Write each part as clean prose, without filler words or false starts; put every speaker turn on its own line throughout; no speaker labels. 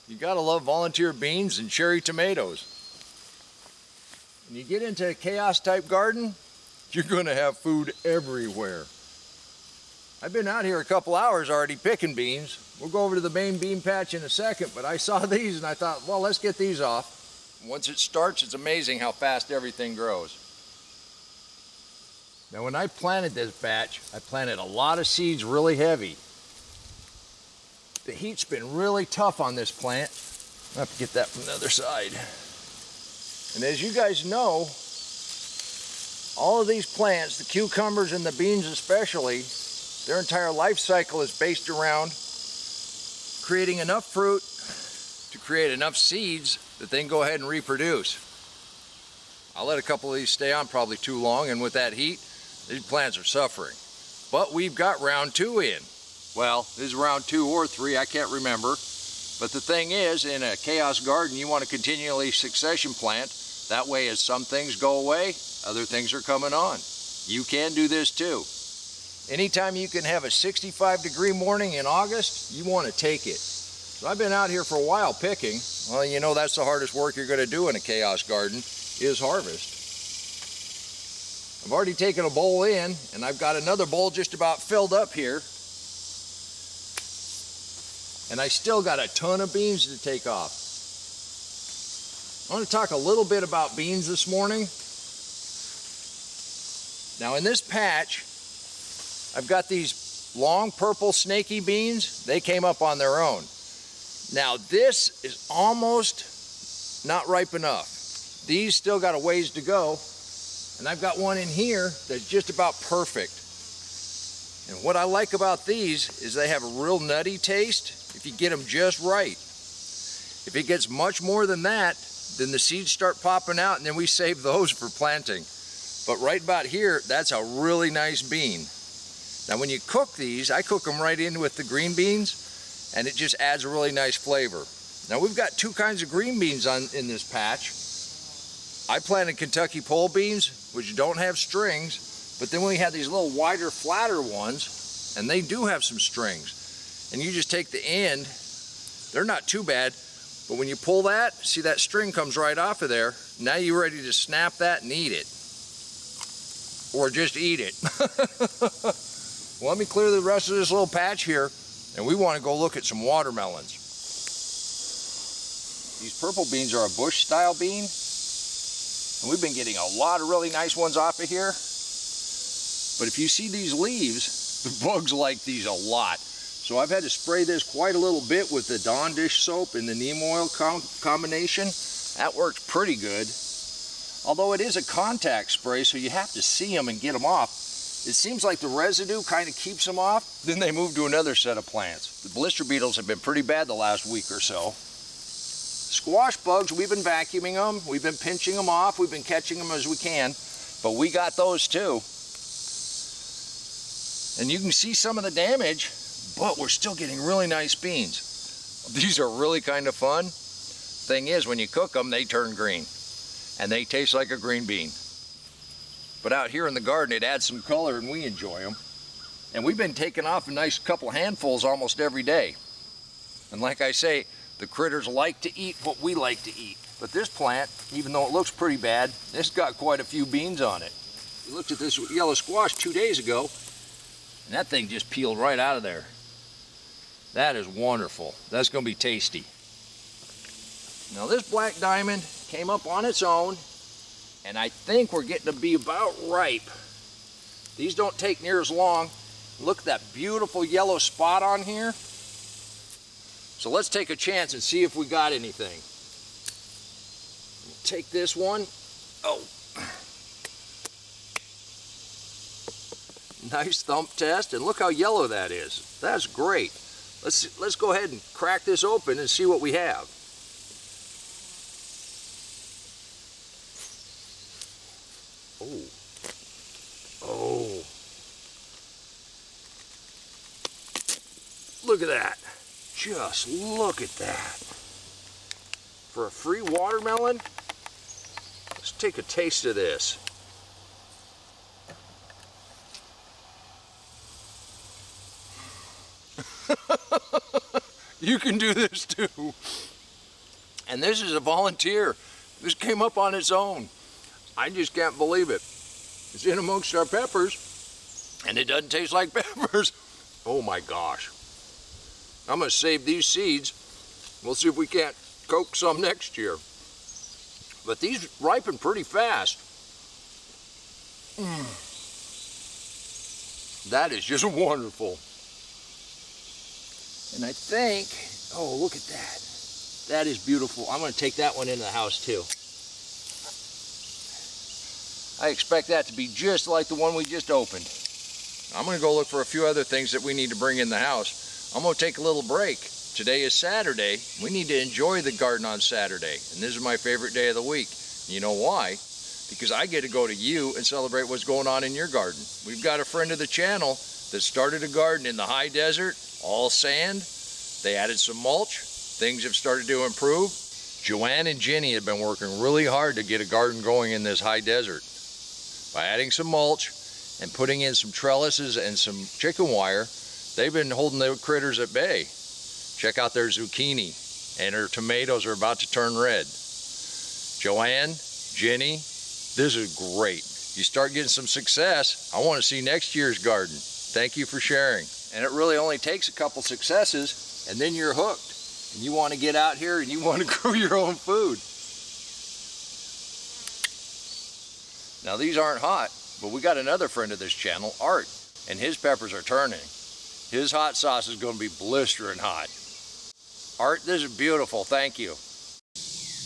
You gotta love volunteer beans and cherry tomatoes. When you get into a chaos type garden, you're gonna have food everywhere. I've been out here a couple hours already picking beans. We'll go over to the main bean patch in a second, but I saw these and I thought, well, let's get these off. Once it starts, it's amazing how fast everything grows. Now, when I planted this batch, I planted a lot of seeds really heavy. The heat's been really tough on this plant. I'll have to get that from the other side. And as you guys know, all of these plants, the cucumbers and the beans especially, their entire life cycle is based around creating enough fruit to create enough seeds that they can go ahead and reproduce. I'll let a couple of these stay on probably too long, and with that heat, these plants are suffering. But we've got round 2 in. Well, this is round 2 or 3, I can't remember. But the thing is, in a chaos garden, you want to continually succession plant. That way, as some things go away, other things are coming on. You can do this too. Anytime you can have a 65-degree morning in August, you want to take it. So I've been out here for a while picking. Well, you know that's the hardest work you're going to do in a chaos garden, is harvest. I've already taken a bowl in, and I've got another bowl just about filled up here. And I still got a ton of beans to take off. I want to talk a little bit about beans this morning. Now in this patch, I've got these long purple snaky beans. They came up on their own. Now this is almost not ripe enough. These still got a ways to go. And I've got one in here that's just about perfect. And what I like about these is they have a real nutty taste if you get them just right. If it gets much more than that, then the seeds start popping out and then we save those for planting. But right about here, that's a really nice bean. Now when you cook these, I cook them right in with the green beans and it just adds a really nice flavor. Now we've got 2 kinds of green beans in this patch. I planted Kentucky pole beans, which don't have strings, but then we had these little wider, flatter ones, and they do have some strings. And you just take the end, they're not too bad, but when you pull that, see that string comes right off of there. Now you're ready to snap that and eat it. Or just eat it. Well, let me clear the rest of this little patch here, and we want to go look at some watermelons. These purple beans are a bush style bean. And we've been getting a lot of really nice ones off of here. But if you see these leaves, the bugs like these a lot. So I've had to spray this quite a little bit with the Dawn dish soap and the neem oil combination. That works pretty good. Although it is a contact spray, so you have to see them and get them off. It seems like the residue kind of keeps them off. Then they move to another set of plants. The blister beetles have been pretty bad the last week or so. Squash bugs, we've been vacuuming them, we've been pinching them off, we've been catching them as we can, but we got those too. And you can see some of the damage, but we're still getting really nice beans. These are really kind of fun. Thing is, when you cook them, they turn green, and they taste like a green bean. But out here in the garden, it adds some color, and we enjoy them. And we've been taking off a nice couple handfuls almost every day. And like I say, the critters like to eat what we like to eat. But this plant, even though it looks pretty bad, it's got quite a few beans on it. We looked at this yellow squash 2 days ago, and that thing just peeled right out of there. That is wonderful. That's going to be tasty. Now this black diamond came up on its own, and I think we're getting to be about ripe. These don't take near as long. Look at that beautiful yellow spot on here. So let's take a chance and see if we got anything. Take this one. Oh. Nice thump test, and look how yellow that is. That's great. Let's go ahead and crack this open and see what we have. Oh. Oh. Look at that. Just look at that. For a free watermelon, let's take a taste of this. You can do this too. And this is a volunteer. This came up on its own. I just can't believe it. It's in amongst our peppers, and it doesn't taste like peppers. Oh my gosh. I'm gonna save these seeds. We'll see if we can't coax some next year. But these ripen pretty fast. That is just wonderful. And I think, oh, look at that. That is beautiful. I'm gonna take that one into the house too. I expect that to be just like the one we just opened. I'm gonna go look for a few other things that we need to bring in the house. I'm gonna take a little break. Today is Saturday. We need to enjoy the garden on Saturday. And this is my favorite day of the week. You know why? Because I get to go to you and celebrate what's going on in your garden. We've got a friend of the channel that started a garden in the high desert, all sand. They added some mulch. Things have started to improve. Joanne and Jenny have been working really hard to get a garden going in this high desert. By adding some mulch and putting in some trellises and some chicken wire, they've been holding the critters at bay. Check out their zucchini, and her tomatoes are about to turn red. Joanne, Jenny, this is great. You start getting some success, I want to see next year's garden. Thank you for sharing. And it really only takes a couple successes, and then you're hooked. And you want to get out here and you want to grow your own food. Now these aren't hot, but we got another friend of this channel, Art, and his peppers are turning. His hot sauce is going to be blistering hot. Art, this is beautiful, thank you.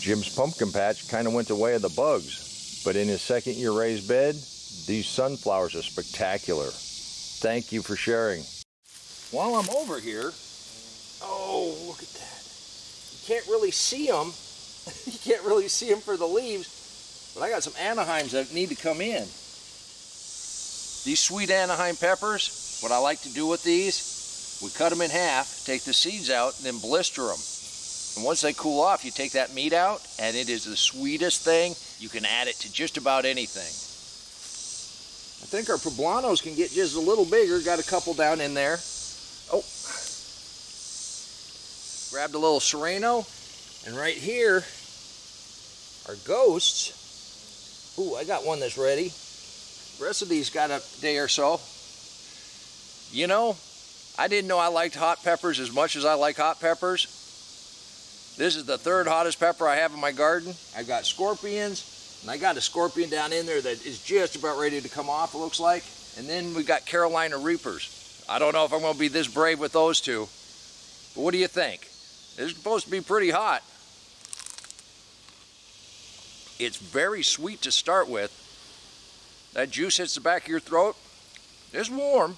Jim's pumpkin patch kind of went the way of the bugs, but in his second year raised bed, these sunflowers are spectacular. Thank you for sharing. While I'm over here, oh, look at that. You can't really see them. You can't really see them for the leaves, but I got some Anaheims that need to come in. These sweet Anaheim peppers, what I like to do with these, we cut them in half, take the seeds out, and then blister them. And once they cool off, you take that meat out, and it is the sweetest thing. You can add it to just about anything. I think our poblanos can get just a little bigger. Got a couple down in there. Oh. Grabbed a little sereno, and right here are ghosts. Ooh, I got one that's ready. The rest of these got a day or so. You know, I didn't know I liked hot peppers as much as I like hot peppers. This is the third hottest pepper I have in my garden. I've got scorpions, and I got a scorpion down in there that is just about ready to come off, it looks like. And then we got Carolina Reapers. I don't know if I'm going to be this brave with those two, but what do you think? It's supposed to be pretty hot. It's very sweet to start with. That juice hits the back of your throat. It's warm.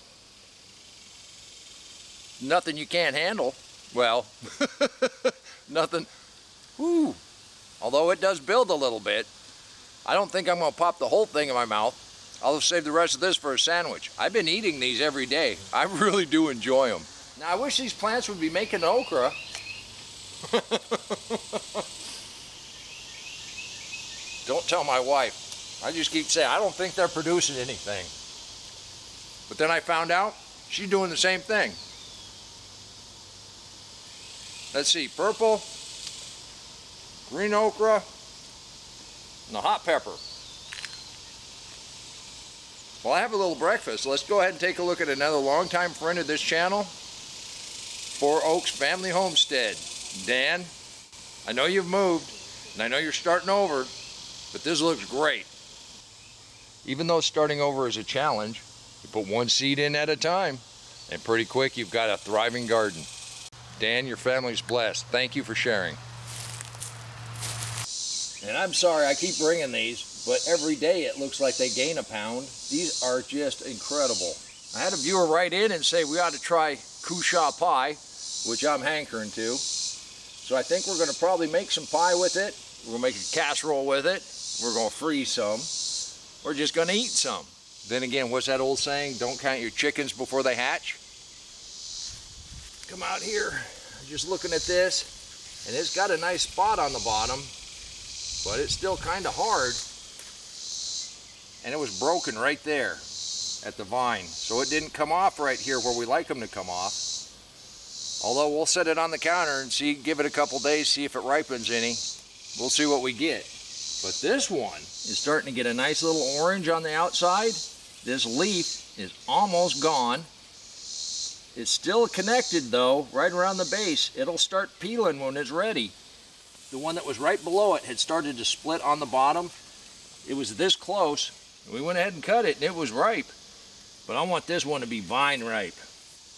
Nothing you can't handle. Well, nothing. Whew. Although it does build a little bit. I don't think I'm going to pop the whole thing in my mouth. I'll save the rest of this for a sandwich. I've been eating these every day. I really do enjoy them. Now I wish these plants would be making okra. Don't tell my wife. I just keep saying, I don't think they're producing anything. But then I found out she's doing the same thing. Let's see, purple, green okra, and the hot pepper. Well, I have a little breakfast. Let's go ahead and take a look at another longtime friend of this channel, Four Oaks Family Homestead. Dan, I know you've moved, and I know you're starting over, but this looks great. Even though starting over is a challenge, you put one seed in at a time, and pretty quick you've got a thriving garden. Dan, your family's blessed. Thank you for sharing. And I'm sorry I keep bringing these, but every day it looks like they gain a pound. These are just incredible. I had a viewer write in and say we ought to try cushaw pie, which I'm hankering to. So I think we're going to probably make some pie with it. We're going to make a casserole with it. We're going to freeze some. We're just going to eat some. Then again, what's that old saying? Don't count your chickens before they hatch. Come out here, just looking at this, and it's got a nice spot on the bottom, but it's still kind of hard. And it was broken right there at the vine, so it didn't come off right here where we like them to come off. Although we'll set it on the counter and see, give it a couple days, see if it ripens any. We'll see what we get. But this one is starting to get a nice little orange on the outside. This leaf is almost gone. It's still connected though, right around the base. It'll start peeling when it's ready. The one that was right below it had started to split on the bottom. It was this close. We went ahead and cut it and it was ripe. But I want this one to be vine ripe.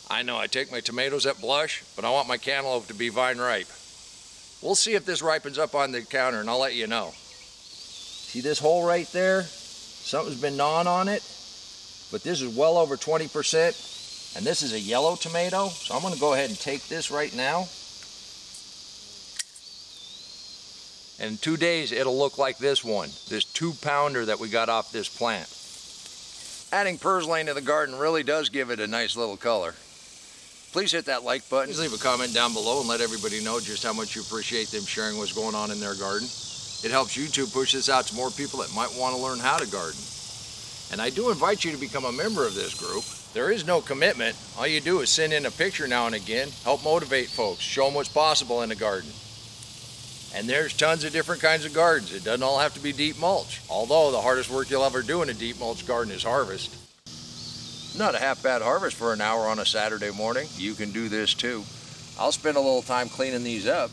I know I take my tomatoes at blush, but I want my cantaloupe to be vine ripe. We'll see if this ripens up on the counter and I'll let you know. See this hole right there? Something's been gnawing on it, but this is well over 20%. And this is a yellow tomato, so I'm gonna go ahead and take this right now. And in 2 days, it'll look like this one, this 2-pounder that we got off this plant. Adding purslane to the garden really does give it a nice little color. Please hit that like button. Please leave a comment down below and let everybody know just how much you appreciate them sharing what's going on in their garden. It helps YouTube push this out to more people that might want to learn how to garden. And I do invite you to become a member of this group. There is no commitment. All you do is send in a picture now and again, help motivate folks, show them what's possible in a garden. And there's tons of different kinds of gardens. It doesn't all have to be deep mulch. Although the hardest work you'll ever do in a deep mulch garden is harvest. Not a half bad harvest for an hour on a Saturday morning. You can do this too. I'll spend a little time cleaning these up,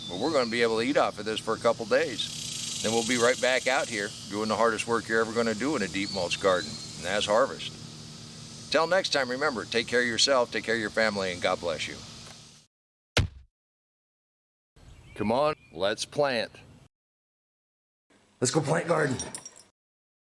but we're going to be able to eat off of this for a couple days. Then we'll be right back out here doing the hardest work you're ever going to do in a deep mulch garden, and that's harvest. Till next time, remember, take care of yourself, take care of your family, and God bless you. Come on, let's plant. Let's go plant garden.